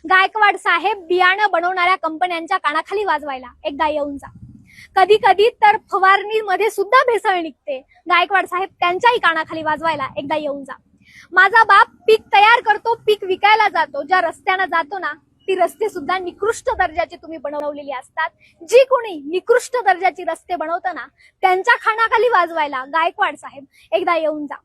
गायकवाड साहेब बियाणं बनवणाऱ्या कंपन्यांच्या कानाखाली वाजवायला एकदा येऊन जा. कधी कधी तर फवारणीमध्ये सुद्धा भेसळ निघते. गायकवाड साहेब त्यांच्याही कानाखाली वाजवायला एकदा येऊन जा. माझा बाप पीक तयार करतो, पीक विकायला जातो. ज्या रस्त्यानं जातो ना, ती रस्ते सुद्धा निकृष्ट दर्जाची तुम्ही बनवलेली असतात. जी कोणी निकृष्ट दर्जाची रस्ते बनवतं ना, त्यांच्या खानाखाली वाजवायला गायकवाड साहेब एकदा येऊन जा.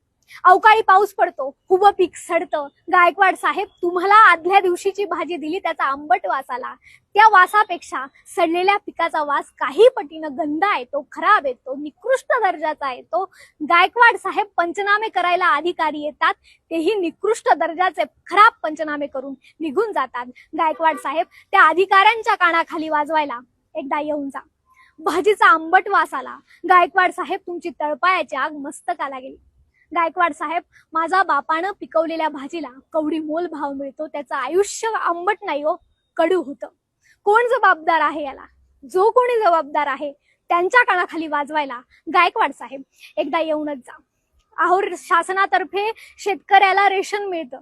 अवकाळी पाऊस पडतो, उभं पीक सडतं. गायकवाड साहेब तुम्हाला आदल्या दिवशीची भाजी दिली, त्याचा आंबट वास आला. त्या वासापेक्षा सडलेल्या पिकाचा वास काही पटीनं गंध येतो, खराब येतो, निकृष्ट दर्जाचा येतो. गायकवाड साहेब पंचनामे करायला अधिकारी येतात, तेही निकृष्ट दर्जाचे खराब पंचनामे करून निघून जातात. गायकवाड साहेब त्या अधिकाऱ्यांच्या कानाखाली वाजवायला एकदा येऊन जा. भाजीचा आंबट वास आला. गायकवाड साहेब तुमची तळपायाची आग मस्तकाला गेली. गायकवाड साहेब माझ्या बापानं पिकवलेल्या भाजीला कवडी मोल भाव मिळतो, त्याचं आयुष्य आंबट नाही हो, कडू होतं. कोण जबाबदार आहे याला? जो कोणी जबाबदार आहे त्यांच्या कानाखाली वाजवायला गायकवाड साहेब एकदा येऊनच जा. अहो, शासनातर्फे शेतकऱ्याला रेशन मिळतं.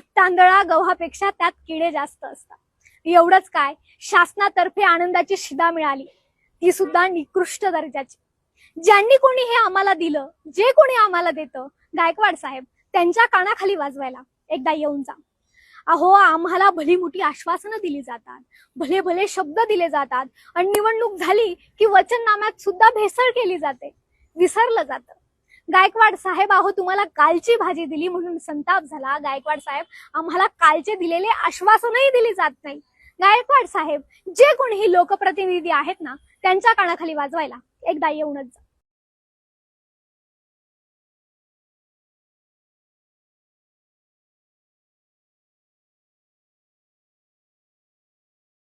तांदळा गव्हापेक्षा त्यात किडे जास्त असतात. एवढंच काय, शासनातर्फे आनंदाची शिदा मिळाली, ती सुद्धा निकृष्ट दर्जाची. ज्यांनी कोणी हे आम्हाला दिलं, जे कोणी आम्हाला देतं, गायकवाड साहेब त्यांच्या कानाखाली वाजवायला एकदा येऊन जा. अहो, आम्हाला भली मोठी आश्वासनं दिली जातात, भले भले शब्द दिले जातात, आणि निवडणूक झाली की वचननाम्यात सुद्धा भेसळ केली जाते, विसरलं जातं. गायकवाड साहेब, अहो तुम्हाला कालची भाजी दिली म्हणून संताप झाला. गायकवाड साहेब, आम्हाला कालचे दिलेले आश्वासनही दिली जात नाही. गायकवाड साहेब, जे कोणी लोकप्रतिनिधी आहेत ना, त्यांच्या कानाखाली वाजवायला एकदा येऊनच जा.